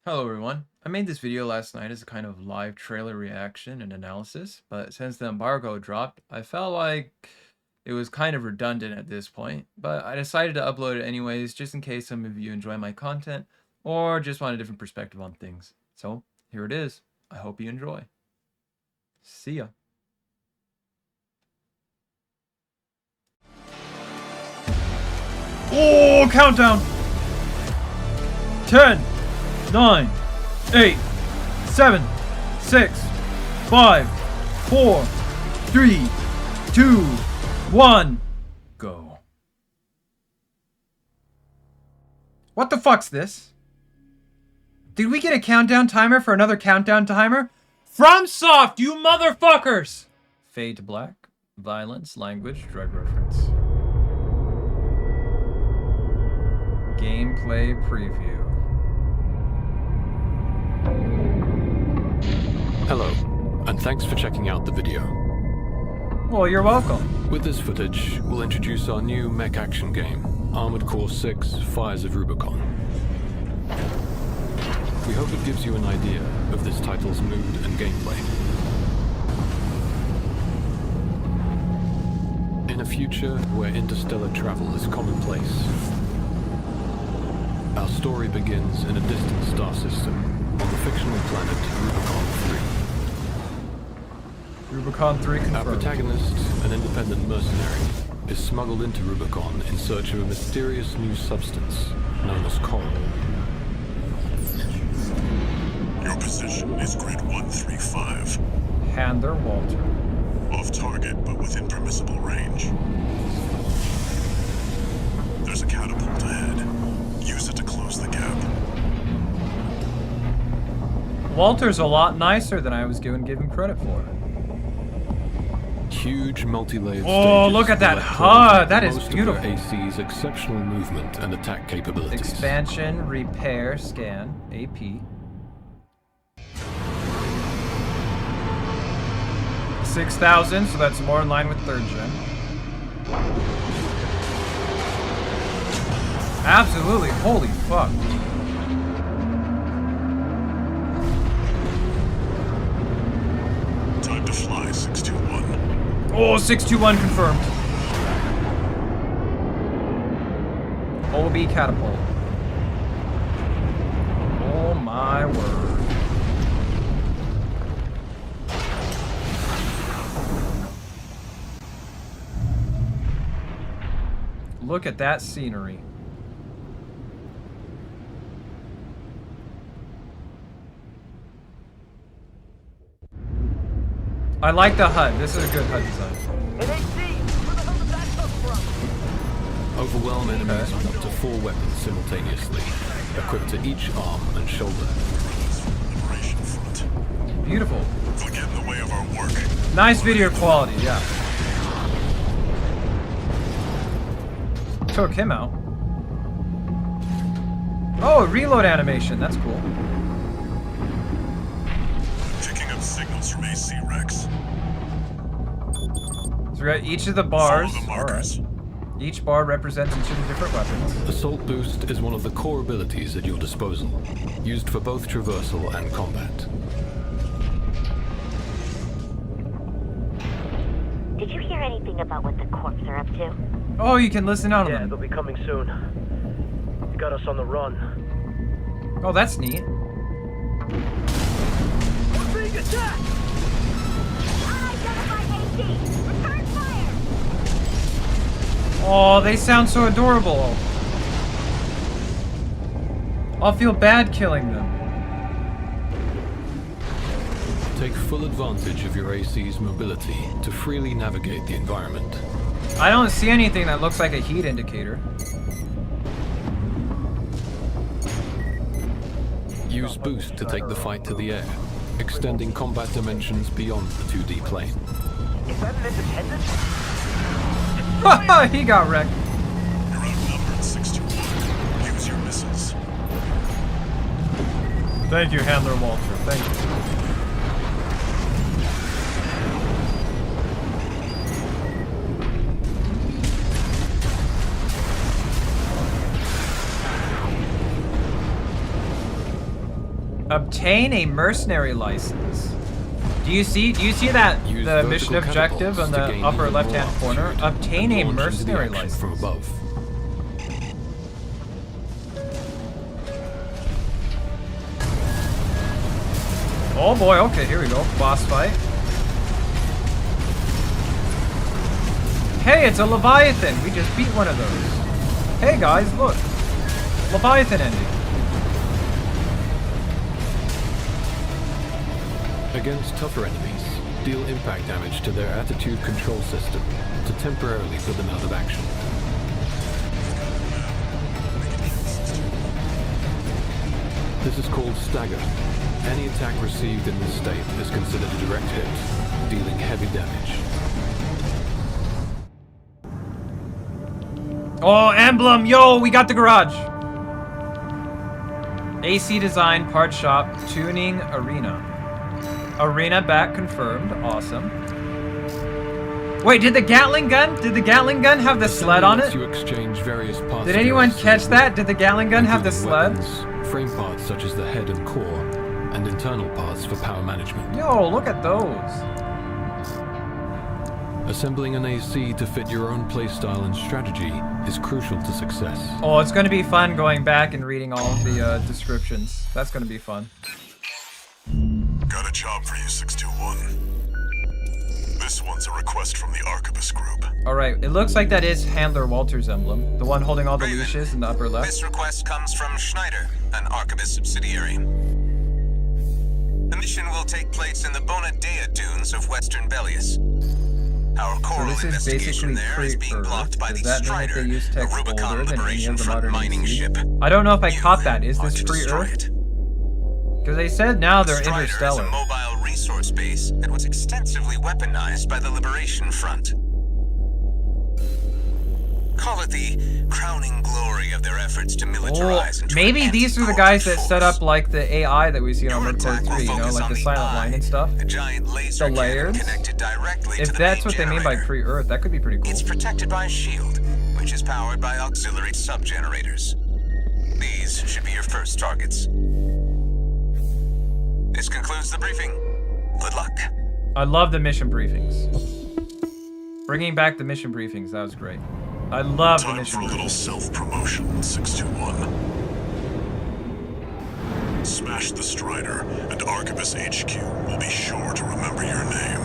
Hello everyone. I made this video last night as a kind of live trailer reaction and analysis, but since the embargo dropped, I felt like it was kind of redundant at this point, but I decided to upload it anyways just in case some of you enjoy my content or just want a different perspective on things. So here it is. I hope you enjoy. See ya. Oh, countdown! 10, 9, 8, 7, 6, 5, 4, 3, 2, 1, go. What the fuck's this? Did we get a countdown timer for another countdown timer? FromSoft, you motherfuckers! Fade to black, violence, language, drug reference. Gameplay preview. Hello, and thanks for checking out the video. Well, you're welcome. With this footage, we'll introduce our new mech action game, Armored Core 6: Fires of Rubicon. We hope it gives you an idea of this title's mood and gameplay. In a future where interstellar travel is commonplace, our story begins in a distant star system on the fictional planet Rubicon 3. Rubicon 3 confirmed. Our protagonist, an independent mercenary, is smuggled into Rubicon in search of a mysterious new substance known as coal. Your position is grid 135. Handler Walter. Off target, but within permissible range. There's a catapult ahead. Use it to close the gap. Walter's a lot nicer than I was given credit for. Huge multi-layered Oh, stages look at that let HUD! That is most of beautiful. their AC's exceptional movement and attack capabilities. Expansion, repair, scan, AP. 6,000, so that's more in line with 3rd gen. Absolutely, holy fuck. Time to fly, 621. Oh, 621 confirmed. OB catapult. Oh my word. Look at that scenery. I like the HUD. This is a good HUD design. Overwhelm enemies with up to 4 weapons simultaneously, equipped to each arm and shoulder. Liberation front. Beautiful. They'll get in the way of our work. Nice video quality, yeah. Took him out. Oh, reload animation. That's cool. Picking up signals from AC Rex. So we got each of the bars. Follow the All markers. right. Each bar represents each of the different weapons. Assault Boost is one of the core abilities at your disposal, used for both traversal and combat. Did you hear anything about what the Corps are up to? Oh, you can listen out on Yeah, them. they'll be coming soon. Got us on the run. Oh, that's neat. We're being attacked! Unidentified AC! Return fire! Oh, they sound so adorable. I'll feel bad killing them. Take full advantage of your AC's mobility to freely navigate the environment. I don't see anything that looks like a heat indicator. Use Boost to take the fight to the air, extending combat dimensions beyond the 2D plane. Is that an independent? Haha, he got wrecked. You're outnumbered, 621. Use your missiles. Thank you, Handler Walter. Thank you. Obtain a mercenary license. Do you see that Use the mission vertical objective on catapults to the gain upper even left-hand more corner? altitude Obtain and a launch into the mercenary action license. from above. Oh boy, okay, here we go. Boss fight. Hey, it's a Leviathan. We just beat one of those. Hey guys, look. Leviathan ending. Against tougher enemies, deal impact damage to their attitude control system to temporarily put them out of action. This is called stagger. Any attack received in this state is considered a direct hit, dealing heavy damage. Oh, emblem! Yo, we got the garage! AC design, part shop, tuning, arena. Arena back confirmed. Awesome. Wait, did the Gatling gun have the sled on it? You exchange various parts Did of your anyone AC, catch that? Did the Gatling gun have the including sled? weapons, frame parts such as the head and core, and internal parts for power management. Yo, look at those. Assembling an AC to fit your own playstyle and strategy is crucial to success. Oh, it's gonna be fun going back and reading all of the descriptions. That's gonna be fun. Got a job for you, 621. This one's a request from the Arquebus group. Alright, it looks like that is Handler Walter's emblem. The one holding all the leashes in the upper left. This request comes from Schneider, an Arquebus subsidiary. The mission will take place in the Bona Dea dunes of Western Belius. Our So coral this is investigation basically there is being blocked pre-Earth. by Does the that mean that Strider, they use a text Rubicon older than any Liberation of the Front modern mining AC? ship. I don't know if I You caught that. Is are this to destroy pre-Earth? it. Because they said now they're Strider interstellar. is a mobile resource base that was extensively weaponized by the Liberation Front. Call it the crowning glory of their efforts to militarize and Maybe these are the guys that set up like the AI that we see on Your Record attack will 3, you know, focus like on the the silent line and stuff. A giant laser The cannon layers. connected directly If to the that's main what they mean by generator. pre-Earth, that could be pretty cool. It's protected by a shield, which is powered by auxiliary sub-generators. These should be your first targets. This concludes the briefing. Good luck. I love the mission briefings. Bringing back the mission briefings, that was great. I love the Time mission for a little briefings. self-promotion, 621. Smash the Strider, and Arquebus HQ will be sure to remember your name.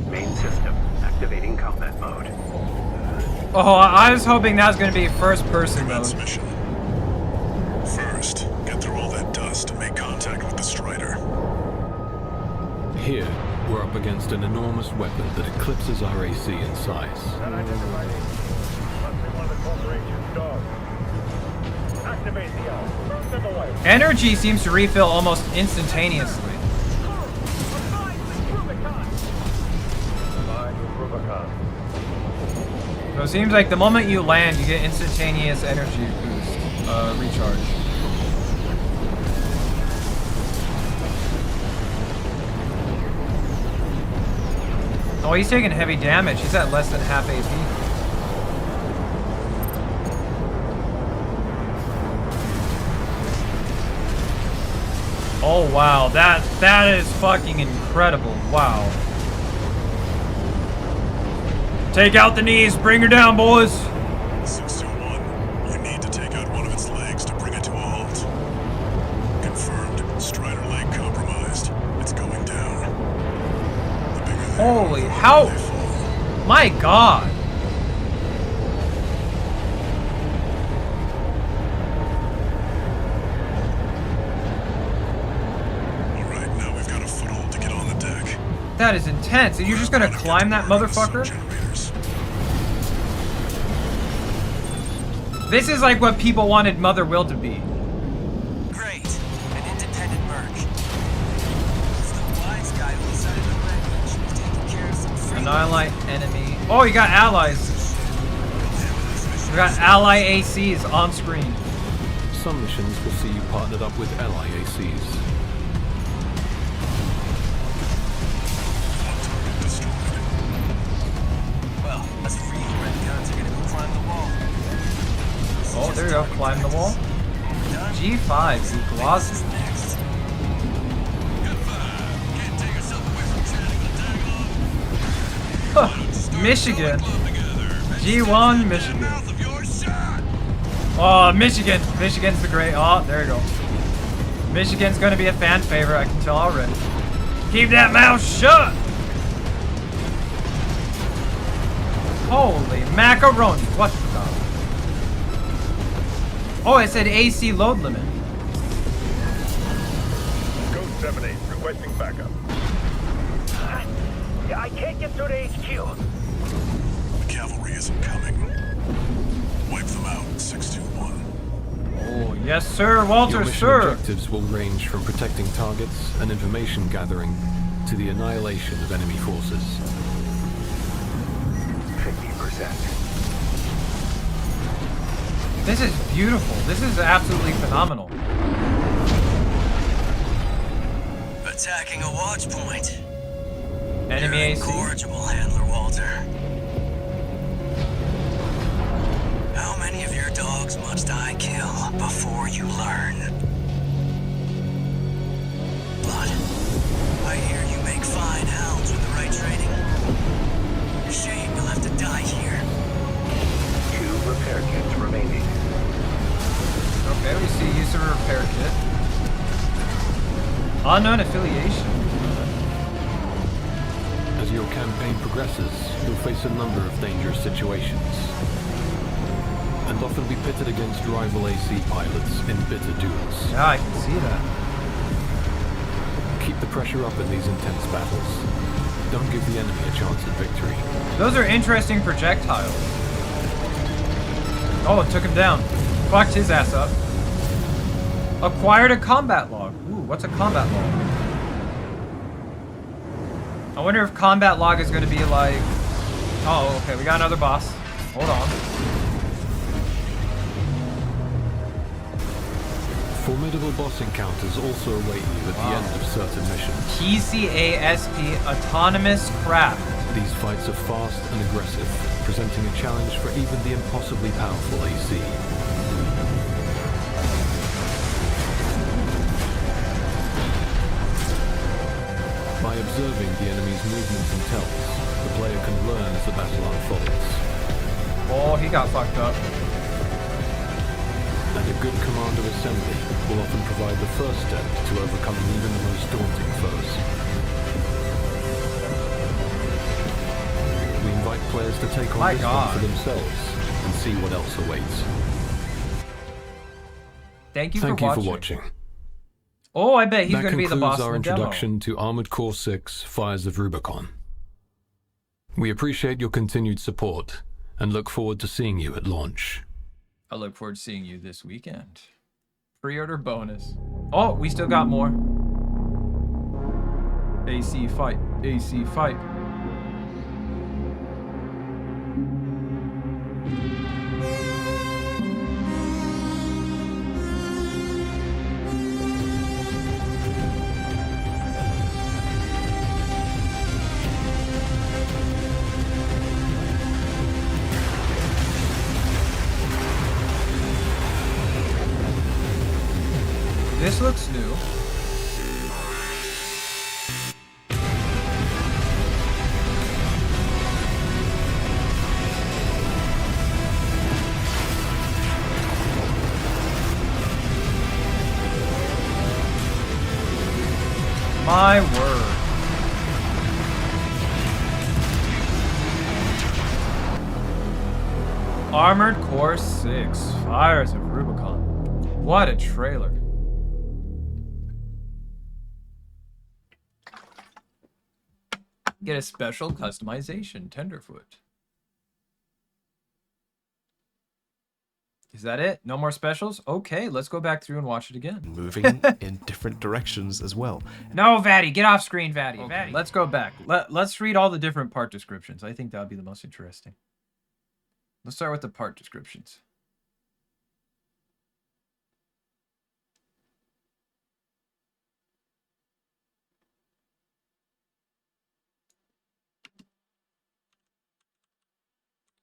Main system activating combat mode. Oh, I was hoping that was going to be first person mode. Commence mission. First, get through all that dust and make contact with the Strider. Here, we're up against an enormous weapon that eclipses our AC in size. Energy seems to refill almost instantaneously. So it seems like the moment you land, you get instantaneous energy boost, recharge. Oh, he's taking heavy damage. He's at less than half AP. Oh wow, that is fucking incredible. Wow. Take out the knees, bring her down, boys. 621, you need to take out one of its legs to bring it to a halt. Confirmed, Strider leg compromised. It's going down. The bigger they Holy, are, how? they fall. My God. Alright, now we've got a foothold to get on the deck. That is intense. And you're just gonna climb that motherfucker? Generators. This is like what people wanted Mother Will to be. Great. An independent merc. It's the wise guy who decided the language was taking care of some free. Annihilate enemy. Oh, you got allies. We got ally ACs on screen. Some missions will see you partnered up with ally ACs. Well, that's free. Red guns are gonna go climb the wall. Oh, there you go. Climb the wall. G5, Uglazi. Michigan. G1 Michigan. Oh, Michigan. Michigan's the great. Oh, there you go. Michigan's gonna be a fan favorite, I can tell already. Keep that mouth shut! Holy macaroni. What the? Oh, it said AC load limit. Code 7-8, requesting backup. I can't get through to HQ. The cavalry isn't coming. Wipe them out, 621. Oh, yes, sir, Walter, Your mission sir. objectives will range from protecting targets and information gathering to the annihilation of enemy forces. 50%. This is beautiful. This is absolutely phenomenal. Attacking a watch point. Enemy You're AC. incorrigible, Handler Walter. How many of your dogs must I kill before you learn? But I hear you make fine hounds with the right training. Shame you'll have to die here. 2 repair kits remaining. Okay, we see use of a repair kit. Unknown affiliation. As your campaign progresses, you'll face a number of dangerous situations, and often be pitted against rival AC pilots in bitter duels. Yeah, I can see that. Keep the pressure up in these intense battles. Don't give the enemy a chance at victory. Those are interesting projectiles. Oh, it took him down. Fucked his ass up. Acquired a combat log. Ooh, what's a combat log? I wonder if combat log is going to be like... Oh, okay, we got another boss. Hold on. Formidable boss encounters also await you at the end of certain missions. PCASP Autonomous Craft. These fights are fast and aggressive, presenting a challenge for even the impossibly powerful AC. By observing the enemy's movements and tells, the player can learn as the battle unfolds. Oh, he got fucked up. And a good commander assembly will often provide the first step to overcoming even the most daunting foes. We invite players to take on My this God. one for themselves and see what else awaits. Thank you Thank for you watching. for watching. Oh, I bet he's That going to be the concludes boss our in the demo. introduction to Armored Core 6 Fires of Rubicon. We appreciate your continued support and look forward to seeing you at launch. I look forward to seeing you this weekend. Pre-order bonus. Oh, we still got more. AC fight. AC fight. This looks new. My word. Armored Core 6, Fires of Rubicon. What a trailer. Get a special customization, Tenderfoot. Is that it? No more specials? Okay, let's go back through and watch it again. Moving in different directions as well. No, Vatty, get off screen, Vatty. Okay, Vatty. Let's go back. Let's read all the different part descriptions. I think that would be the most interesting. Let's start with the part descriptions.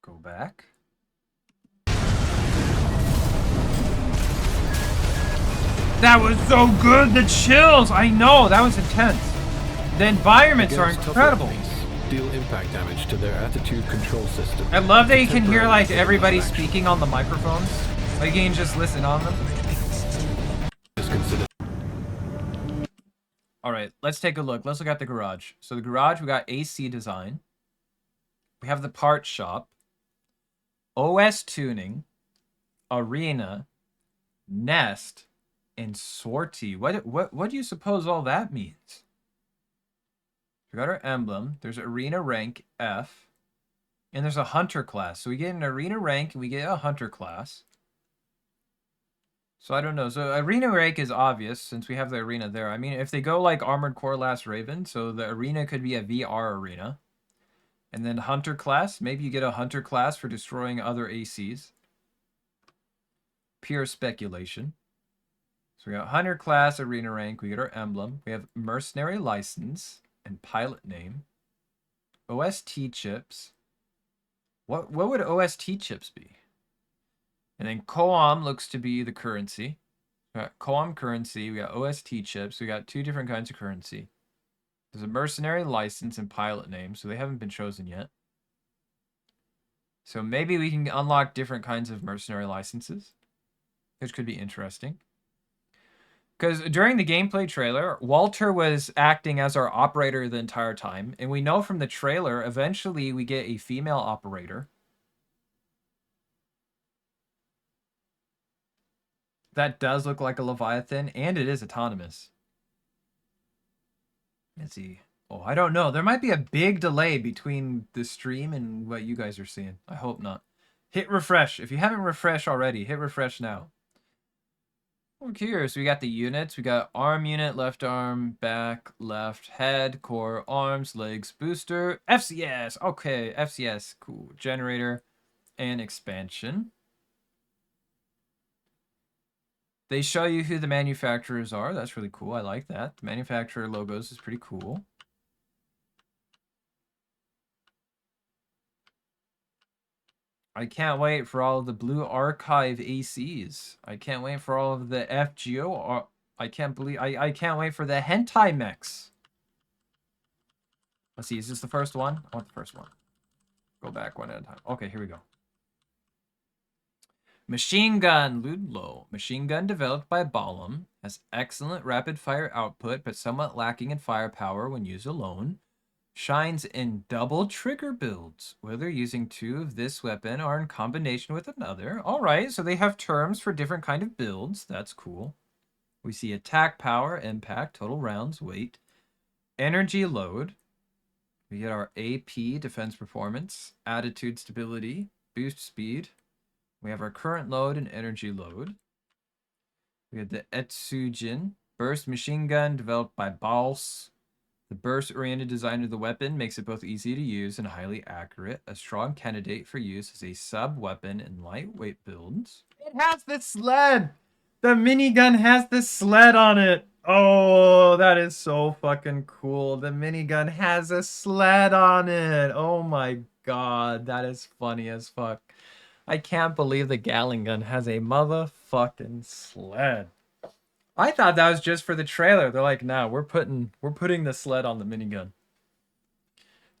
Go back. That was so good. The chills. I know. That was intense. The environments are Against tougher incredible. enemies, deal impact damage to their attitude control system. I love that you can hear Temporarily like take everybody action. speaking on the microphones. Like you can just listen on them. Is considered All right, let's take a look. Let's look at the garage. So the garage, we got AC design. We have the part shop, OS tuning, arena, nest, and sortie. What do you suppose all that means? We got our emblem. There's arena rank F, and there's a hunter class. So we get an arena rank and we get a hunter class. So I don't know. So arena rank is obvious since we have the arena there. I mean, if they go like Armored Core Last Raven, so the arena could be a VR arena. And then hunter class, maybe you get a hunter class for destroying other ACs. Pure speculation. So we got hunter class, arena rank, we get our emblem. We have mercenary license and pilot name. OST chips. What would OST chips be? And then Coam looks to be the currency. We got Coam currency, we got OST chips, we got two different kinds of currency. There's a mercenary license and pilot name, so they haven't been chosen yet. So maybe we can unlock different kinds of mercenary licenses, which could be interesting. Because during the gameplay trailer, Walter was acting as our operator the entire time. And we know from the trailer, eventually we get a female operator. That does look like a Leviathan, and it is autonomous. Let's see. Oh, I don't know. There might be a big delay between the stream and what you guys are seeing. I hope not. Hit refresh. If you haven't refreshed already, hit refresh now. Okay, so we got the units. We got arm unit, left arm, back, left, head, core, arms, legs, booster, FCS. Okay, FCS. Cool. Generator and expansion. They show you who the manufacturers are. That's really cool. I like that. The manufacturer logos is pretty cool. I can't wait for all of the Blue Archive ACs. I can't wait for all of the FGO. I can't wait for the hentai mechs. Let's see. Is this the first one? I want the first one. Go back one at a time. Okay, here we go. Machine gun Ludlow. Machine gun developed by Balam. Has excellent rapid fire output, but somewhat lacking in firepower when used alone. Shines in double trigger builds, whether using two of this weapon or in combination with another. All right, so they have terms for different kind of builds. That's cool. We see attack power, impact, total rounds, weight, energy load. We get our AP, defense performance, attitude stability, boost speed. We have our current load and energy load. We have the Etsujin, burst machine gun developed by Bals. The burst-oriented design of the weapon makes it both easy to use and highly accurate, a strong candidate for use as a sub-weapon in lightweight builds. It has the sled! The minigun has the sled on it! Oh, that is so fucking cool. The minigun has a sled on it! Oh my god, that is funny as fuck. I can't believe the Gatling gun has a motherfucking sled. I thought that was just for the trailer. They're like, nah, we're putting the sled on the minigun.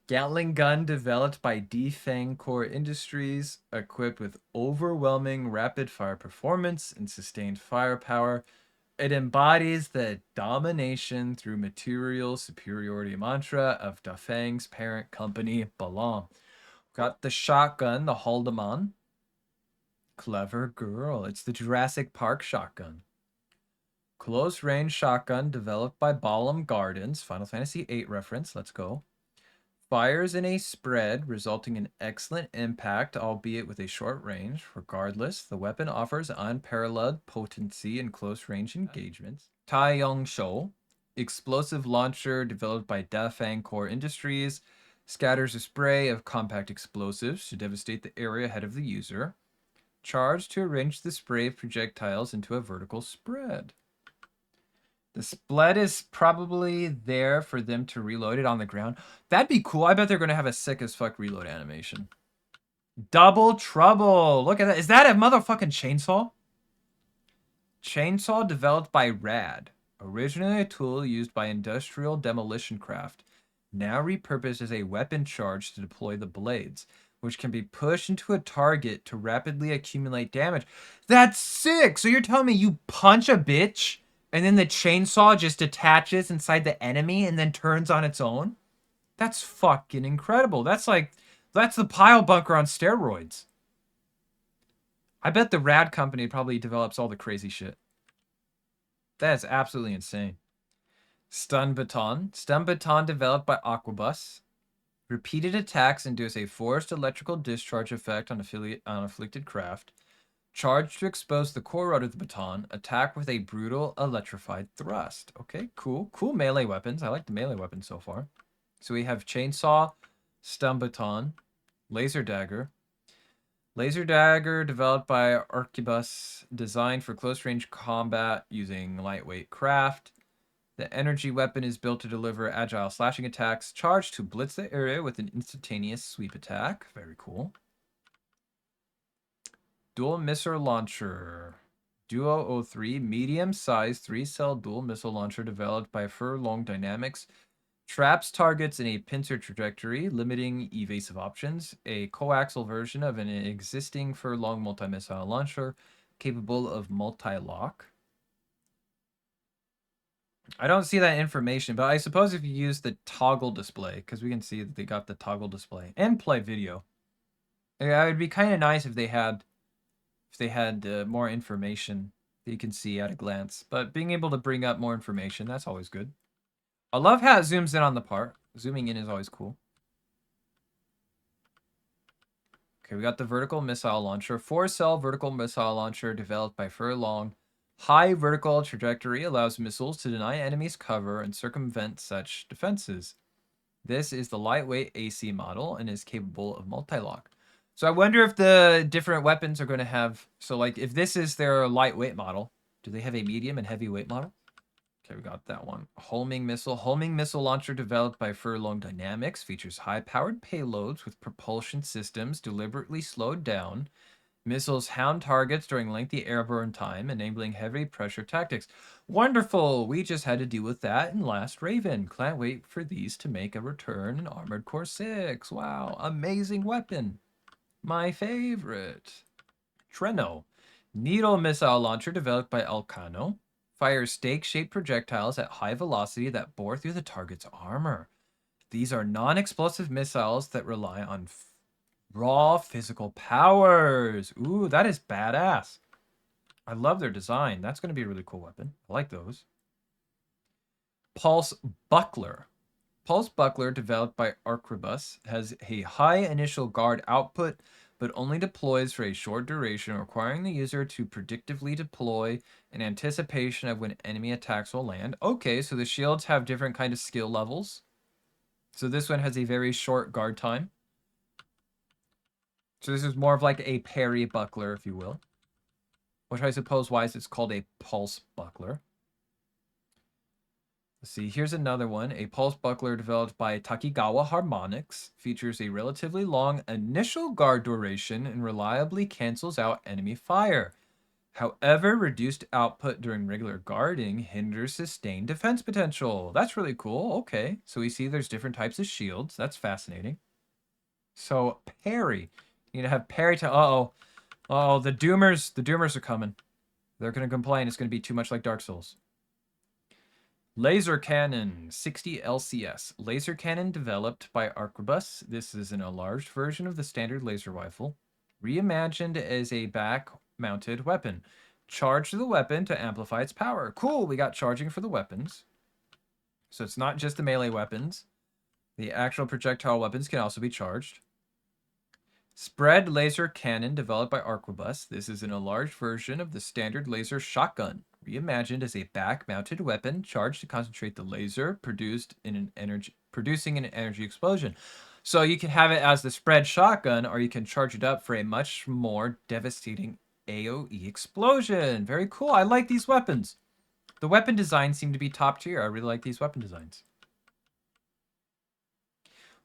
Gatling gun developed by Defang Core Industries, equipped with overwhelming rapid fire performance and sustained firepower. It embodies the domination through material superiority mantra of Dafang's parent company, Balam. Got the shotgun, the Haldeman. Clever girl. It's the Jurassic Park shotgun. Close range shotgun developed by Balam Gardens. Final Fantasy VIII reference. Let's go. Fires in a spread, resulting in excellent impact, albeit with a short range. Regardless, the weapon offers unparalleled potency in close range engagements. Taiyong Shou. Explosive launcher developed by Dafang Core Industries. Scatters a spray of compact explosives to devastate the area ahead of the user. Charge to arrange the spray of projectiles into a vertical spread. The split is probably there for them to reload it on the ground. That'd be cool. I bet they're going to have a sick as fuck reload animation. Double trouble. Look at that. Is that a motherfucking chainsaw? Chainsaw developed by Rad. Originally a tool used by industrial demolition craft. now repurposed as a weapon charge to deploy the blades, which can be pushed into a target to rapidly accumulate damage. That's sick! So you're telling me you punch a bitch, and then the chainsaw just attaches inside the enemy and then turns on its own? That's fucking incredible. That's the pile bunker on steroids. I bet the Rad Company probably develops all the crazy shit. That is absolutely insane. Stun Baton. Stun Baton developed by Aquabus. Repeated attacks induce a forced electrical discharge effect on afflicted craft. Charge to expose the core rod of the baton. Attack with a brutal electrified thrust. Okay, cool. Cool melee weapons. I like the melee weapons so far. So we have Chainsaw, Stun Baton, Laser Dagger. Laser Dagger developed by Arquebus, designed for close-range combat using lightweight craft. The energy weapon is built to deliver agile slashing attacks, charged to blitz the area with an instantaneous sweep attack. Very cool. Dual Missile Launcher. Duo 03, medium-sized 3-cell dual missile launcher developed by Furlong Dynamics. Traps targets in a pincer trajectory, limiting evasive options. A coaxial version of an existing Furlong multi-missile launcher, capable of multi-lock. I don't see that information, but I suppose if you use the toggle display, because we can see that they got the toggle display and play video. Yeah, it would be kind of nice if they had more information that you can see at a glance. But being able to bring up more information, that's always good. I love how it zooms in on the part. Zooming in is always cool. Okay, we got the vertical missile launcher. 4-cell vertical missile launcher developed by Furlong. High vertical trajectory allows missiles to deny enemies cover and circumvent such defenses. This is the lightweight AC model and is capable of multi-lock. So I wonder if the different weapons are going to have... So, like, if this is their lightweight model, do they have a medium and heavyweight model? Okay, we got that one. Homing missile. Homing missile launcher developed by Furlong Dynamics features high-powered payloads with propulsion systems deliberately slowed down. Missiles hound targets during lengthy airborne time, enabling heavy pressure tactics. Wonderful! We just had to deal with that in Last Raven. Can't wait for these to make a return in Armored Core 6. Wow, amazing weapon. My favorite. Treno. Needle missile launcher developed by Elcano. Fires stake-shaped projectiles at high velocity that bore through the target's armor. These are non-explosive missiles that rely on raw physical powers. Ooh, that is badass. I love their design. That's going to be a really cool weapon. I like those. Pulse Buckler. Pulse Buckler, developed by Arquebus, has a high initial guard output, but only deploys for a short duration, requiring the user to predictively deploy in anticipation of when enemy attacks will land. Okay, so the shields have different kind of skill levels. So this one has a very short guard time. So this is more of like a parry buckler, if you will. Which I suppose why it's called a pulse buckler. Let's see, here's another one. A pulse buckler developed by Takigawa Harmonics. Features a relatively long initial guard duration and reliably cancels out enemy fire. However, reduced output during regular guarding hinders sustained defense potential. That's really cool. Okay, so we see there's different types of shields. That's fascinating. So, parry. You need to have parry to... Uh-oh, the Doomers are coming. They're going to complain. It's going to be too much like Dark Souls. Laser Cannon, 60 LCS. Laser Cannon developed by Arquebus. This is an enlarged version of the standard laser rifle, reimagined as a back-mounted weapon. Charge the weapon to amplify its power. Cool, we got charging for the weapons. So it's not just the melee weapons. The actual projectile weapons can also be charged. Spread Laser Cannon, developed by Arquebus. This is an enlarged version of the standard laser shotgun, reimagined as a back-mounted weapon charged to concentrate the laser producing an energy explosion. So you can have it as the spread shotgun, or you can charge it up for a much more devastating AoE explosion. Very cool. I like these weapons. The weapon designs seem to be top tier. I really like these weapon designs.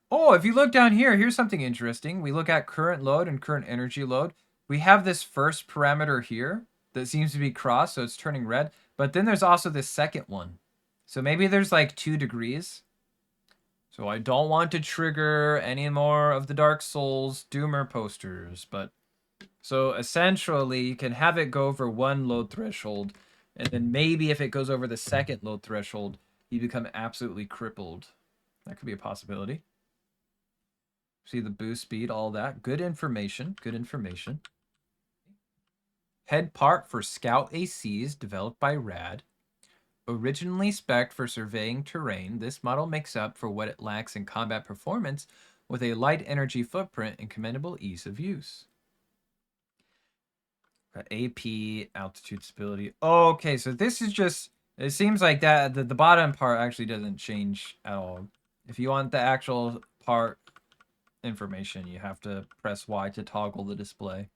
Oh, if you look down here, here's something interesting. We look at current load and current energy load. We have this first parameter here that seems to be crossed, so it's turning red. But then there's also this second one. So maybe there's like 2 degrees. So I don't want to trigger any more of the Dark Souls Doomer posters, but so essentially you can have it go over one load threshold, and then maybe if it goes over the second load threshold, you become absolutely crippled. That could be a possibility. See the boost speed, all that. Good information, good information. Head part for Scout ACs developed by RAD. Originally spec'd for surveying terrain, this model makes up for what it lacks in combat performance with a light energy footprint and commendable ease of use. Got AP, altitude stability. Okay, so this is just, it seems like that the bottom part actually doesn't change at all. If you want the actual part information, you have to press Y to toggle the display.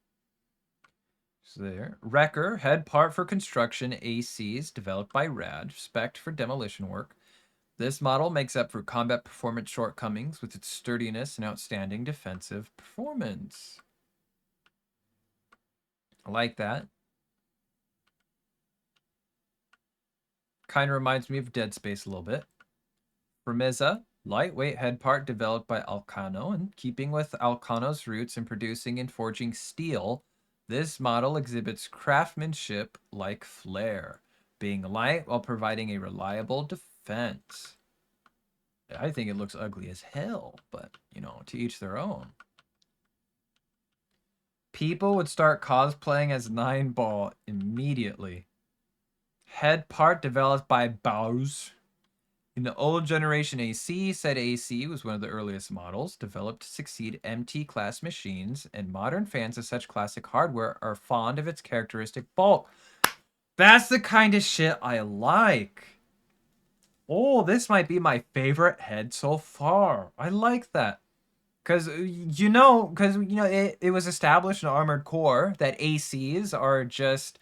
So there. Wrecker, head part for construction ACs developed by RAD, spec'd for demolition work. This model makes up for combat performance shortcomings with its sturdiness and outstanding defensive performance. I like that. Kind of reminds me of Dead Space a little bit. Remeza, lightweight head part developed by Alcano, and keeping with Alcano's roots in producing and forging steel, this model exhibits craftsmanship like flair, being light while providing a reliable defense. I think it looks ugly as hell, but, you know, to each their own. People would start cosplaying as Nine Ball immediately. Head part developed by Baus. In the old generation AC, said AC was one of the earliest models developed to succeed MT-class machines, and modern fans of such classic hardware are fond of its characteristic bulk. That's the kind of shit I like. Oh, this might be my favorite head so far. I like that. Because, it was established in Armored Core that ACs are just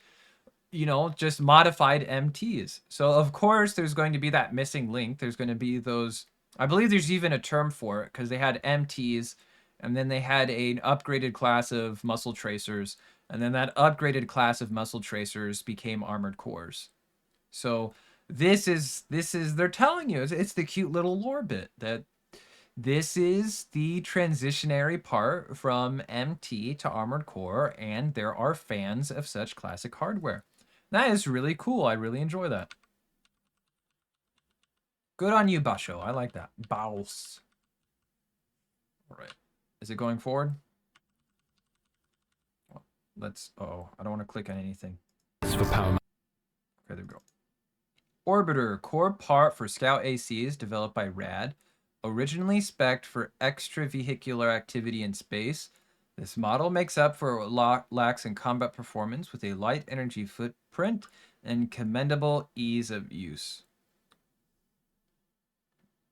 just modified MTs. So of course there's going to be that missing link. There's going to be those, I believe there's even a term for it, because they had MTs and then they had an upgraded class of muscle tracers, and then that upgraded class of muscle tracers became armored cores. So this is they're telling you, it's the cute little lore bit that this is the transitionary part from MT to Armored Core, and there are fans of such classic hardware. That is really cool. I really enjoy that. Good on you, Basho. I like that. Baus. All right. Is it going forward? Let's... Oh, I don't want to click on anything. For power. Okay, there we go. Orbiter, core part for Scout ACs developed by RAD. Originally spec'd for extravehicular activity in space, this model makes up for what lacks in combat performance with a light energy footprint and commendable ease of use.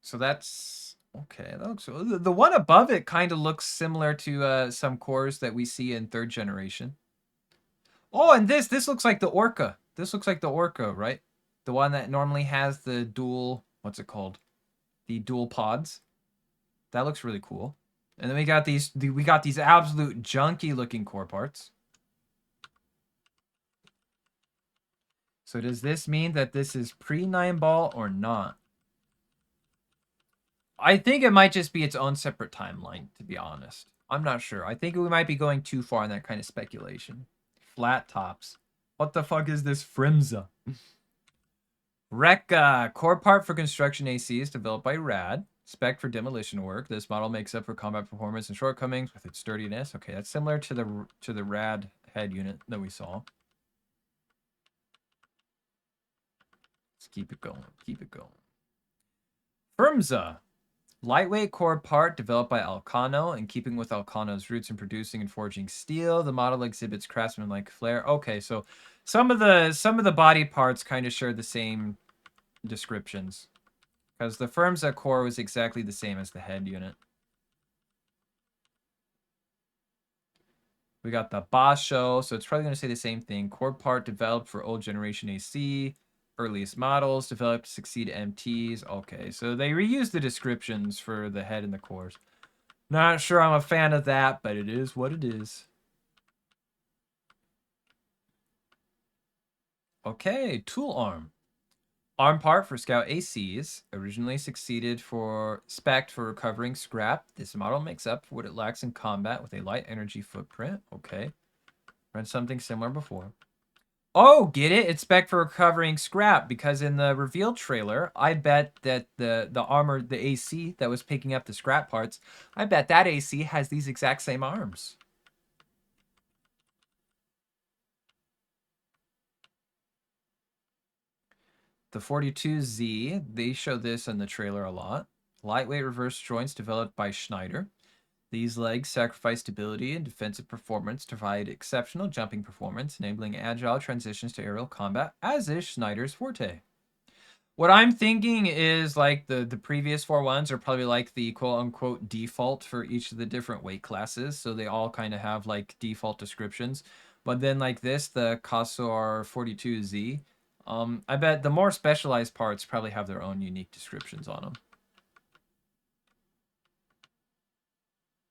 So that's okay. That looks, the one above it kind of looks similar to some cores that we see in third generation. Oh, and this looks like the Orca. This looks like the Orca, right? The one that normally has the dual, what's it called? The dual pods. That looks really cool. And then we got these absolute junky looking core parts. So does this mean that this is pre-9 ball or not? I think it might just be its own separate timeline, to be honest. I'm not sure. I think we might be going too far in that kind of speculation. Flat tops. What the fuck is this Frimza? Rekka, core part for construction ACs developed by RAD. Spec for demolition work. This model makes up for combat performance and shortcomings with its sturdiness. Okay, that's similar to the RAD head unit that we saw. Let's keep it going. Keep it going. Firmza. Lightweight core part developed by Alcano. In keeping with Alcano's roots in producing and forging steel, the model exhibits craftsman-like flair. Okay, so some of the body parts kind of share the same descriptions, because the Firmza core was exactly the same as the head unit. We got the Basho, so it's probably going to say the same thing. Core part developed for old generation AC. Earliest models developed to succeed MTs. Okay, so they reused the descriptions for the head and the cores. Not sure I'm a fan of that, but it is what it is. Okay, tool arm. Arm part for Scout ACs. Originally spec'd for recovering scrap. This model makes up for what it lacks in combat with a light energy footprint. Okay. Read something similar before. Oh, get it? It's spec for recovering scrap because in the reveal trailer, I bet that the armor, the AC that was picking up the scrap parts, I bet that AC has these exact same arms. The 42Z, they show this in the trailer a lot. Lightweight reverse joints developed by Schneider. These legs sacrifice stability and defensive performance to provide exceptional jumping performance, enabling agile transitions to aerial combat, as is Schneider's forte. What I'm thinking is like the previous 4 ones are probably like the quote-unquote default for each of the different weight classes, so they all kind of have like default descriptions. But then like this, the Kasor 42Z, I bet the more specialized parts probably have their own unique descriptions on them.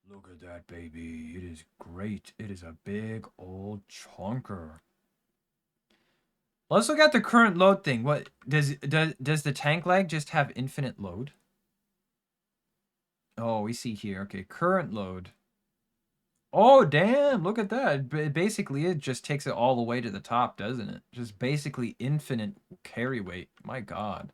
Look at that, baby. It is great. It is a big old chunker. Let's look at the current load thing. What does the tank leg just have infinite load? Oh, we see here. Okay, current load. Oh, damn. Look at that. Basically, it just takes it all the way to the top, doesn't it? Just basically infinite carry weight. My God.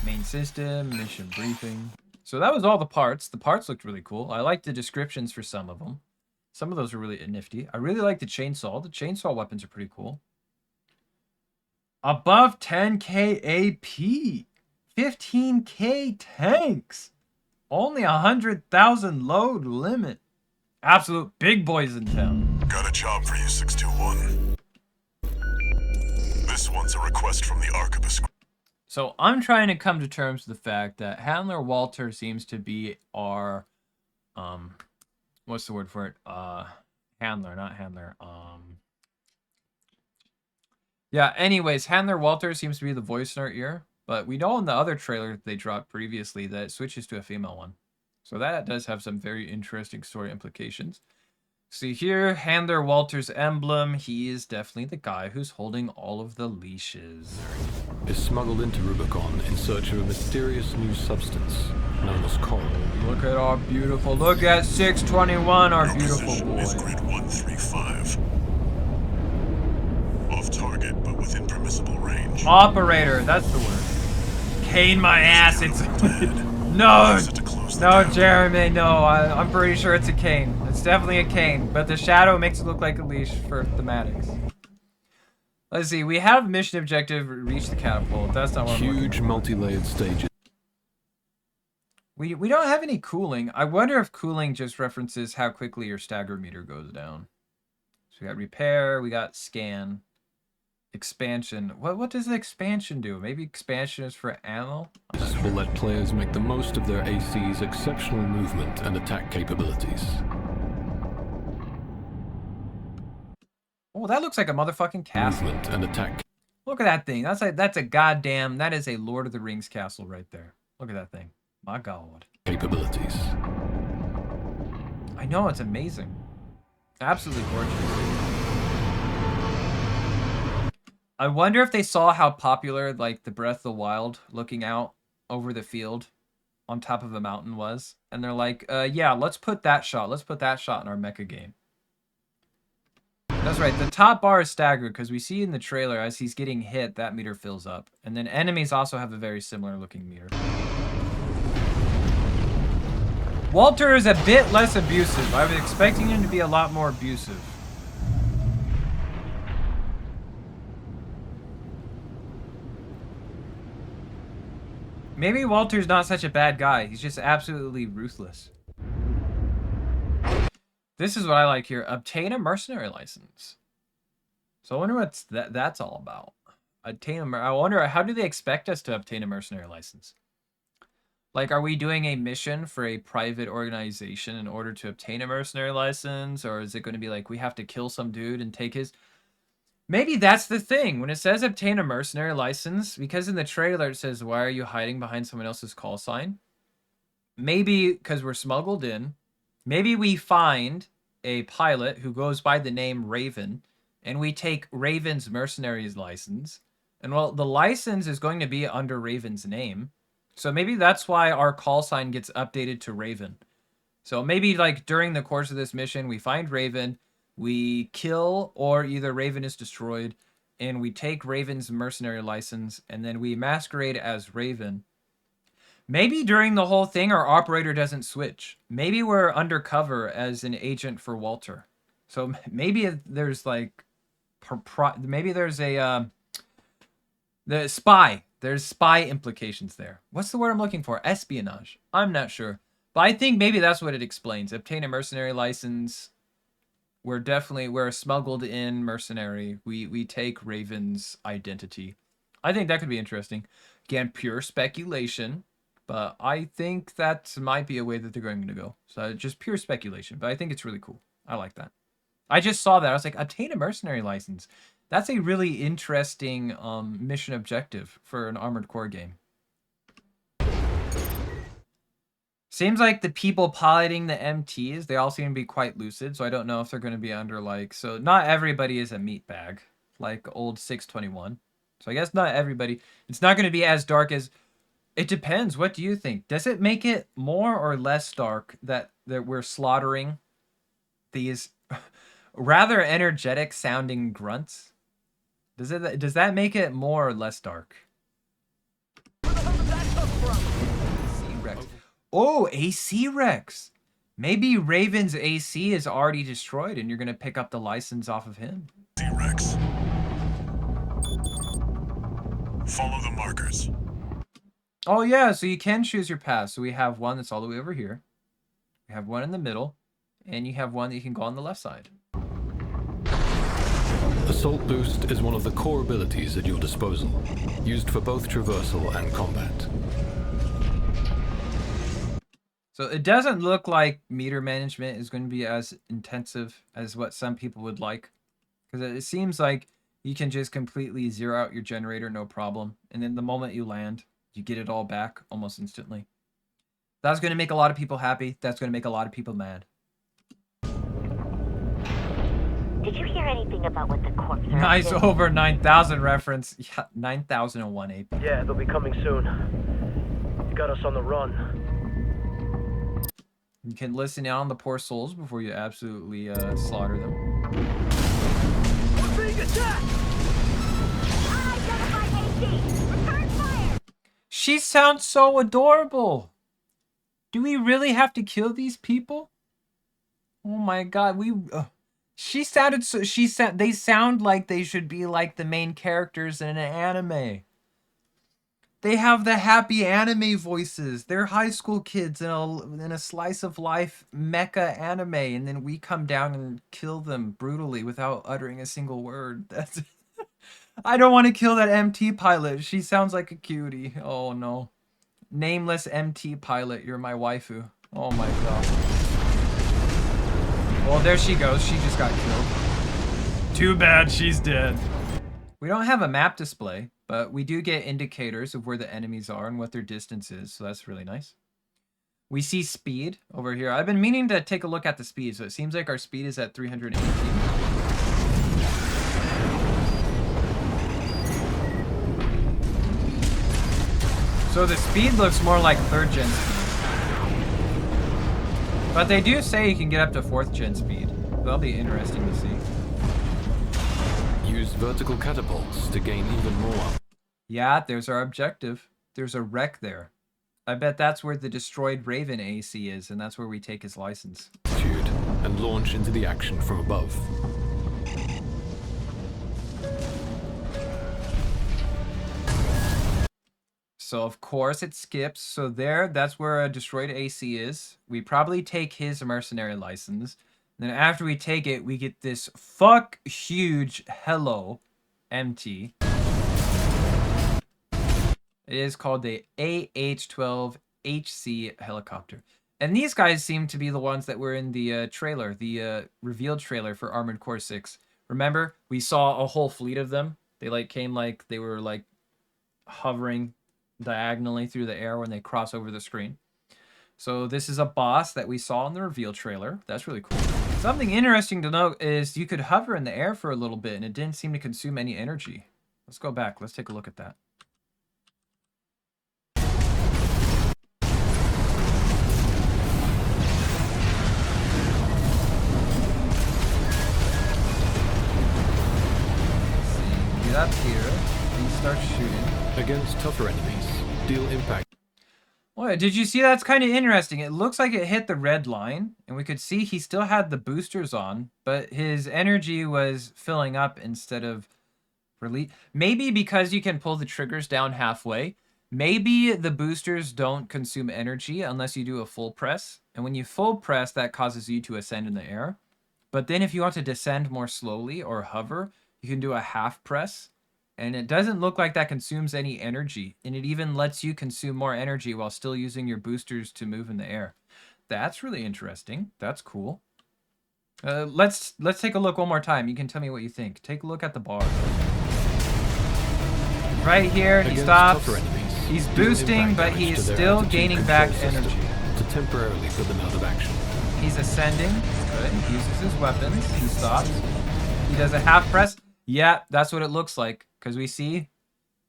Main system, mission briefing. So that was all the parts. The parts looked really cool. I liked the descriptions for some of them. Some of those are really nifty. I really like the chainsaw. The chainsaw weapons are pretty cool. Above 10k AP. 15k tanks. Only 100,000 load limit. Absolute big boys in town. Got a job for you, 621. This one's a request from the Arquebus. So I'm trying to come to terms with the fact that Handler Walter seems to be our, what's the word for it? Handler, not handler. Yeah, anyways, Handler Walter seems to be the voice in our ear, but we know in the other trailer they dropped previously that it switches to a female one. So that does have some very interesting story implications. See here, Handler Walter's emblem. He is definitely the guy who's holding all of the leashes. Is smuggled into Rubicon in search of a mysterious new substance known as coral. Look at our beautiful, look at 621, our beautiful boy. Is grid 135. Off target, but within permissible range. Operator, that's the word. Cane my ass, it's... No! No, Jeremy, no, I'm pretty sure it's a cane. It's definitely a cane, but the shadow makes it look like a leash for thematics. Let's see, we have mission objective, reach the catapult. That's not what I'm looking Huge for. multi-layered stages. We don't have any cooling. I wonder if cooling just references how quickly your stagger meter goes down. So we got repair, we got scan. Expansion. What does the expansion do? Maybe expansion is for ammo? This will let players make the most of their AC's exceptional movement and attack capabilities. Oh, that looks like a motherfucking castle. Movement and attack. Look at that thing. That's a goddamn, that is a Lord of the Rings castle right there. Look at that thing. My God. Capabilities. I know, it's amazing. Absolutely gorgeous. I wonder if they saw how popular, like, the Breath of the Wild looking out over the field on top of a mountain was. And they're like, yeah, let's put that shot. Let's put that shot in our mecha game. That's right. The top bar is staggered because we see in the trailer as he's getting hit, that meter fills up. And then enemies also have a very similar looking meter. Walter is a bit less abusive. I was expecting him to be a lot more abusive. Maybe Walter's not such a bad guy. He's just absolutely ruthless. This is what I like here. Obtain a mercenary license. So I wonder what that's all about. I wonder, how do they expect us to obtain a mercenary license? Like, are we doing a mission for a private organization in order to obtain a mercenary license? Or is it going to be like, we have to kill some dude and take his... Maybe that's the thing. When it says obtain a mercenary license, because in the trailer it says, why are you hiding behind someone else's call sign? Maybe because we're smuggled in. Maybe we find a pilot who goes by the name Raven, and we take Raven's mercenaries license. And well, the license is going to be under Raven's name. So maybe that's why our call sign gets updated to Raven. So maybe like during the course of this mission, we find Raven, we kill, or either Raven is destroyed, and we take Raven's mercenary license, and then we masquerade as Raven. Maybe during the whole thing, our operator doesn't switch. Maybe we're undercover as an agent for Walter. So maybe there's like, maybe there's a, the spy. There's spy implications there. What's the word I'm looking for? Espionage. I'm not sure. But I think maybe that's what it explains. Obtain a mercenary license. We're a smuggled in mercenary. We take Raven's identity. I think that could be interesting. Again, pure speculation. But I think that might be a way that they're going to go. So just pure speculation. But I think it's really cool. I like that. I just saw that. I was like, obtain a mercenary license. That's a really interesting mission objective for an Armored Core game. Seems like the people piloting the MTs, they all seem to be quite lucid, so I don't know if they're going to be under like... So not everybody is a meatbag, like old 621. So I guess not everybody. It's not going to be as dark as... It depends. What do you think? Does it make it more or less dark that we're slaughtering these rather energetic sounding grunts? Does that make it more or less dark? C-Rex. Oh, AC Rex. Maybe Raven's AC is already destroyed and you're going to pick up the license off of him. T-Rex. Follow the markers. Oh yeah, so you can choose your path. So we have one that's all the way over here. We have one in the middle. And you have one that you can go on the left side. Assault Boost is one of the core abilities at your disposal, used for both traversal and combat. So it doesn't look like meter management is going to be as intensive as what some people would like. Because it seems like you can just completely zero out your generator, no problem. And then the moment you land, you get it all back almost instantly. That's going to make a lot of people happy. That's going to make a lot of people mad. Did you hear anything about what the corps are Nice up to? over 9,000 reference. Yeah, 9,001 AP. Yeah, they'll be coming soon. You got us on the run. You can listen in on the poor souls before you absolutely slaughter them. We're being attacked! Identify AC! Return fire! She sounds so adorable. Do we really have to kill these people? Oh my god, she sounded so... They sound like they should be like the main characters in an anime. They have the happy anime voices. They're high school kids in a slice of life mecha anime, and then we come down and kill them brutally without uttering a single word. That's... I don't want to kill that MT pilot. She sounds like a cutie. Oh no. Nameless MT pilot, you're my waifu. Oh my god. Well, there she goes. She just got killed. Too bad she's dead. We don't have a map display, but we do get indicators of where the enemies are and what their distance is, so that's really nice. We see speed over here. I've been meaning to take a look at the speed, so it seems like our speed is at 318. So the speed looks more like 3rd gen speed. But they do say you can get up to 4th gen speed. That'll be interesting to see. Use vertical catapults to gain even more. Yeah, there's our objective. There's a wreck there. I bet that's where the destroyed Raven AC is, and that's where we take his license. And launch into the action from above. So of course it skips. So that's where a destroyed AC is. We probably take his mercenary license. Then after we take it, we get this fuck huge hello MT. It is called the AH-12HC helicopter. And these guys seem to be the ones that were in the trailer, the revealed trailer for Armored Core 6. Remember, we saw a whole fleet of them. They they were like hovering diagonally through the air when they cross over the screen. So this is a boss that we saw in the reveal trailer. That's really cool. Something interesting to note is you could hover in the air for a little bit and it didn't seem to consume any energy. Let's go back. Let's take a look at that. See, get up here and start shooting. Against tougher enemies, deal impact. Well, did you see? That's kind of interesting. It looks like it hit the red line, and we could see he still had the boosters on, but his energy was filling up instead of release. Maybe because you can pull the triggers down halfway. Maybe the boosters don't consume energy unless you do a full press, and when you full press, that causes you to ascend in the air. But then if you want to descend more slowly or hover, you can do a half press. And it doesn't look like that consumes any energy. And it even lets you consume more energy while still using your boosters to move in the air. That's really interesting. That's cool. Let's take a look one more time. You can tell me what you think. Take a look at the bar. Right here, he stops. He's boosting, but he is still gaining back energy. To temporarily put them out of action. He's ascending. Good. He uses his weapons. He stops. He does a half press. Yeah, that's what it looks like. Because we see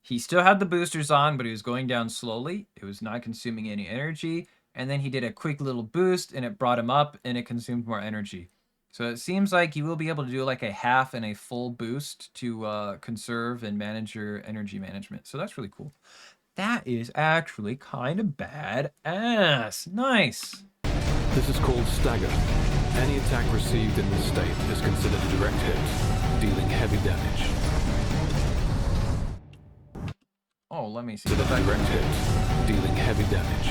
he still had the boosters on, but he was going down slowly. It was not consuming any energy. And then he did a quick little boost, and it brought him up, and it consumed more energy. So it seems like you will be able to do like a half and a full boost to conserve and manage your energy management. So that's really cool. That is actually kind of badass. Nice. This is called stagger. Any attack received in this state is considered a direct hit, dealing heavy damage. Oh, let me see. Direct hit, dealing heavy damage.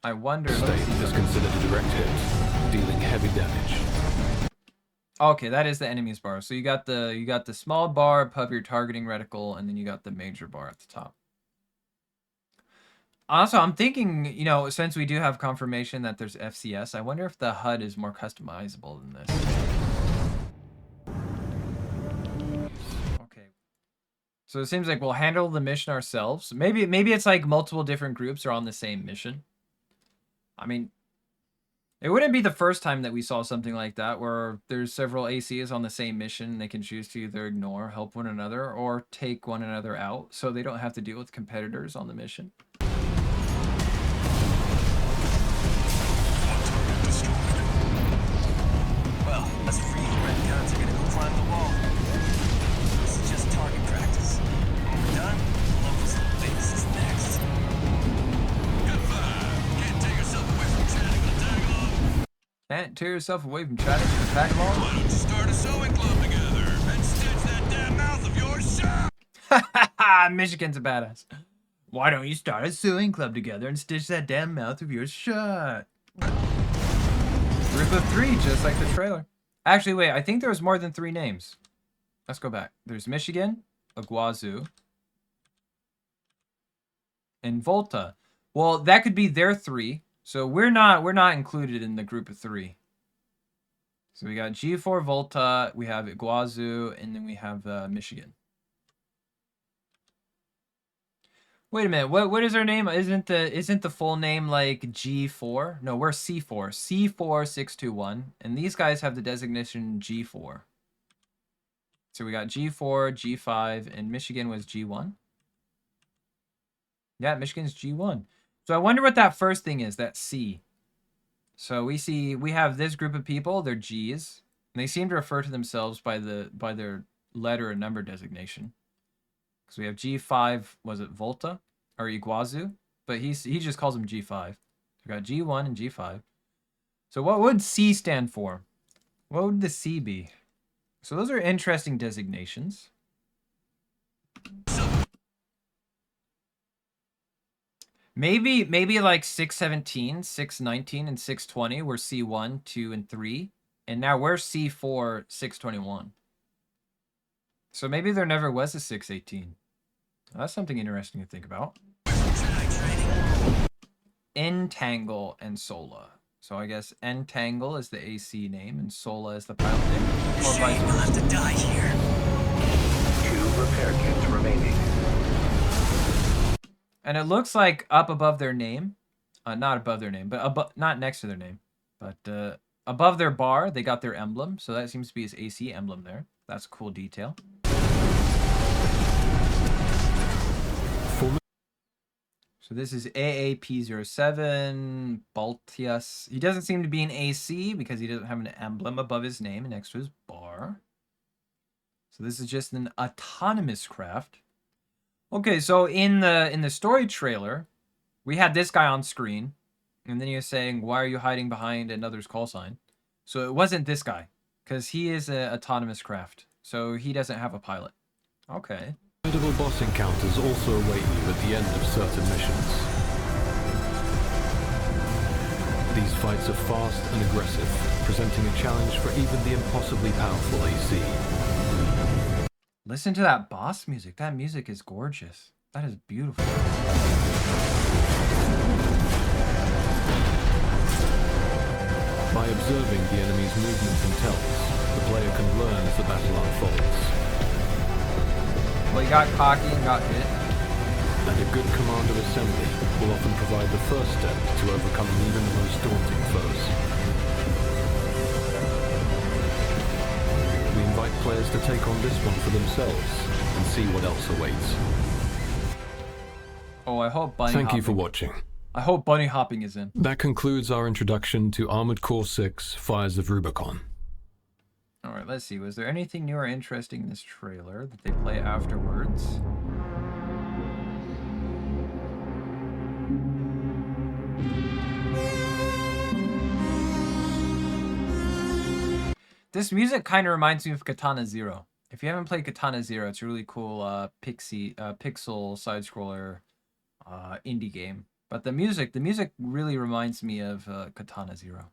I wonder. State is considered a direct hit, dealing heavy damage. Okay, that is the enemy's bar. So you got the small bar above your targeting reticle, and then you got the major bar at the top. Also, I'm thinking, you know, since we do have confirmation that there's FCS, I wonder if the HUD is more customizable than this. Okay. So it seems like we'll handle the mission ourselves. Maybe it's like multiple different groups are on the same mission. I mean, it wouldn't be the first time that we saw something like that, where there's several ACs on the same mission, and they can choose to either ignore, help one another, or take one another out, so they don't have to deal with competitors on the mission. Well, that's for you, Red Guns are gonna go climb the wall. This is just target practice. When we're done, Columbus base is next. Can't tear yourself away from chatting with a tag along. Can't tear yourself away from chatting with a tag along? Why don't you start a sewing club together and stitch that damn mouth of yours shut? Michigan's a badass. Why don't you start a sewing club together and stitch that damn mouth of yours shut? Group of 3, just like the trailer. Actually, wait, I think there was more than 3 names. Let's go back. There's Michigan, Iguazu, and Volta. Well, that could be their 3. So we're not included in the group of 3. So we got G4 Volta, we have Iguazu, and then we have Michigan. Wait a minute. What is our name? Isn't the full name like G4? No, we're C4. C4621, and these guys have the designation G4. So we got G4, G5, and Michigan was G1. Yeah, Michigan's G1. So I wonder what that first thing is, that C. So we have this group of people, they're G's, and they seem to refer to themselves by their letter and number designation. Because we have G5, was it Volta or Iguazu? But he just calls him G5. We got G1 and G5. So what would C stand for? What would the C be? So those are interesting designations. Maybe like 617, 619, and 620 were C1, 2, and 3. And now we're C4, 621. So maybe there never was a 618. That's something interesting to think about. Entangle and Sola. So I guess Entangle is the AC name and Sola is the pilot name. Or vice Shane will have to die here. 2 repair kits remaining. And it looks like up above their name, Not above their name, but not next to their name. But above their bar, they got their emblem. So that seems to be his AC emblem there. That's a cool detail. So this is AAP07 Baltius. He doesn't seem to be an AC because he doesn't have an emblem above his name and next to his bar. So this is just an autonomous craft. Okay, so in the story trailer, we had this guy on screen, and then he was saying, "Why are you hiding behind another's call sign?" So it wasn't this guy, because he is an autonomous craft, so he doesn't have a pilot. Okay. Incredible boss encounters also await you at the end of certain missions. These fights are fast and aggressive, presenting a challenge for even the impossibly powerful AC. Listen to that boss music. That music is gorgeous. That is beautiful. By observing the enemy's movements and tells, the player can learn as the battle unfolds. Well, he got cocky and got hit. And a good commander assembly will often provide the first step to overcoming even the most daunting foes. We invite players to take on this one for themselves and see what else awaits. Oh, I hope bunny Thank hopping. you for watching. I hope bunny hopping is in. That concludes our introduction to Armored Core 6 Fires of Rubicon. Alright, let's see. Was there anything new or interesting in this trailer that they play afterwards? This music kind of reminds me of Katana Zero. If you haven't played Katana Zero, it's a really cool pixel side-scroller indie game. But the music really reminds me of Katana Zero.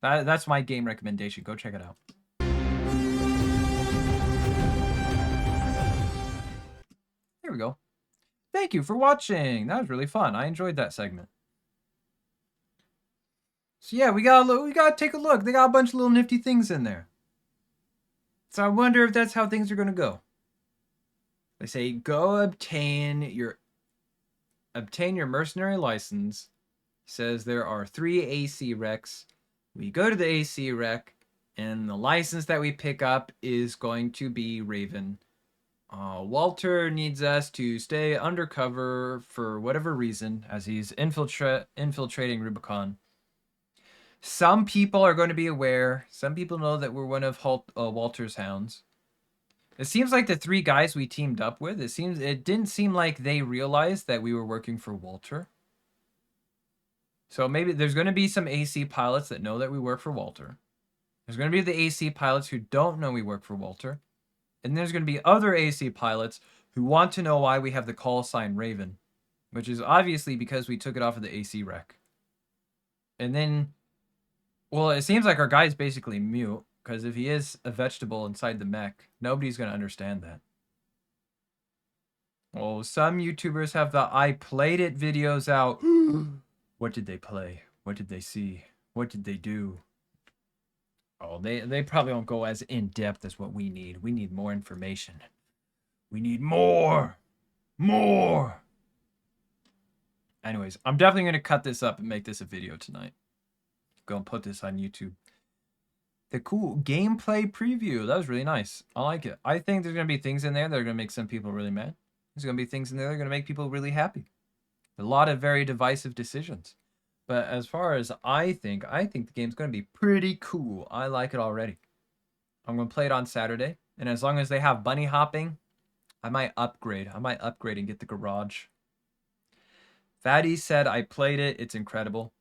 That's my game recommendation. Go check it out. Here we go. Thank you for watching. That was really fun. I enjoyed that segment. So yeah, we gotta take a look. They got a bunch of little nifty things in there. So I wonder if that's how things are gonna go. They say go obtain your mercenary license. It says there are 3 AC recs. We go to the AC rec, and the license that we pick up is going to be Raven. Walter needs us to stay undercover for whatever reason as he's infiltrating Rubicon. Some people are going to be aware. Some people know that we're one of Walter's hounds. It seems like the 3 guys we teamed up with, it didn't seem like they realized that we were working for Walter. So maybe there's going to be some AC pilots that know that we work for Walter. There's going to be the AC pilots who don't know we work for Walter. And there's going to be other AC pilots who want to know why we have the call sign Raven, which is obviously because we took it off of the AC rec. And then, well, it seems like our guy's basically mute, because if he is a vegetable inside the mech, nobody's going to understand that. Well, some YouTubers have the I played it videos out. What did they play? What did they see? What did they do? Oh, they probably won't go as in-depth as what we need. We need more information. We need more! More! Anyways, I'm definitely going to cut this up and make this a video tonight. Go and put this on YouTube. The cool gameplay preview. That was really nice. I like it. I think there's going to be things in there that are going to make some people really mad. There's going to be things in there that are going to make people really happy. A lot of very divisive decisions. But as far as I think the game's going to be pretty cool. I like it already. I'm going to play it on Saturday. And as long as they have bunny hopping, I might upgrade. I might upgrade and get the garage. Vatty said, I played it. It's incredible.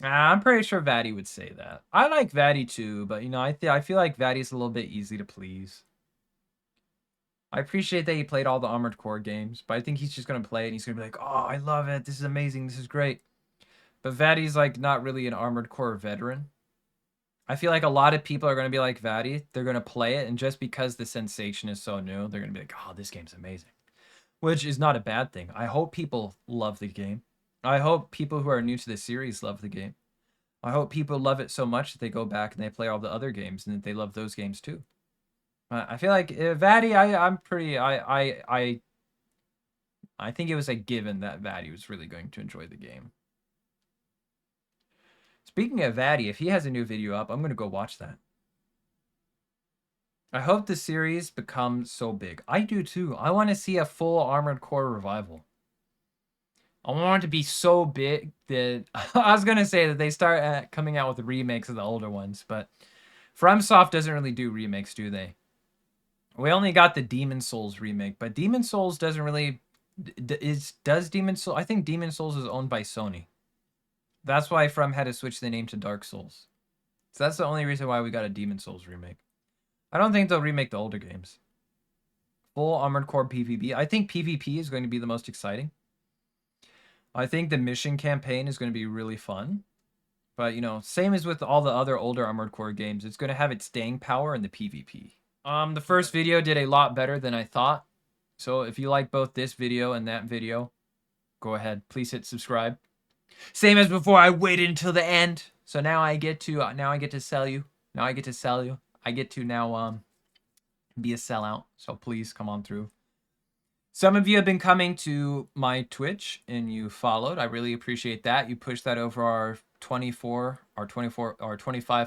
I'm pretty sure Vatty would say that. I like Vatty too, but, you know, I feel like Vatty's a little bit easy to please. I appreciate that he played all the Armored Core games, but I think he's just going to play it and he's going to be like, oh, I love it. This is amazing. This is great. But Vatty's, like, not really an Armored Core veteran. I feel like a lot of people are going to be like Vatty. They're going to play it, and just because the sensation is so new, they're going to be like, oh, this game's amazing. Which is not a bad thing. I hope people love the game. I hope people who are new to the series love the game. I hope people love it so much that they go back and they play all the other games and that they love those games too. I feel like Vatty, I think it was a given that Vatty was really going to enjoy the game. Speaking of Addy, if he has a new video up, I'm going to go watch that. I hope the series becomes so big. I do too. I want to see a full Armored Core revival. I want it to be so big that I was going to say that they start coming out with remakes of the older ones, but FromSoft doesn't really do remakes, do they? We only got the Demon Souls remake, but Demon Souls doesn't really does Demon Souls. I think Demon Souls is owned by Sony. That's why From had to switch the name to Dark Souls. So that's the only reason why we got a Demon Souls remake. I don't think they'll remake the older games. Full Armored Core PvP. I think PvP is going to be the most exciting. I think the mission campaign is going to be really fun. But, you know, same as with all the other older Armored Core games, it's going to have its staying power in the PvP. The first video did a lot better than I thought. So if you like both this video and that video, go ahead. Please hit subscribe. Same as before, I waited until the end. So now I get to sell you. Now I get to sell you. I get to now be a sellout. So please come on through. Some of you have been coming to my Twitch and you followed. I really appreciate that. You pushed that over our 25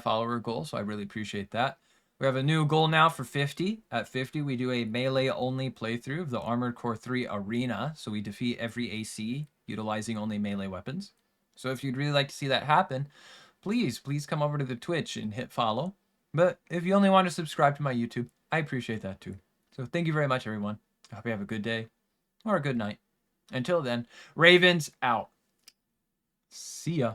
follower goal. So I really appreciate that. We have a new goal now for 50. At 50, we do a melee-only playthrough of the Armored Core 3 Arena. So we defeat every AC utilizing only melee weapons. So if you'd really like to see that happen, please come over to the Twitch and hit follow. But if you only want to subscribe to my YouTube, I appreciate that too. So thank you very much, everyone. I hope you have a good day or a good night. Until then, Ravens out. See ya.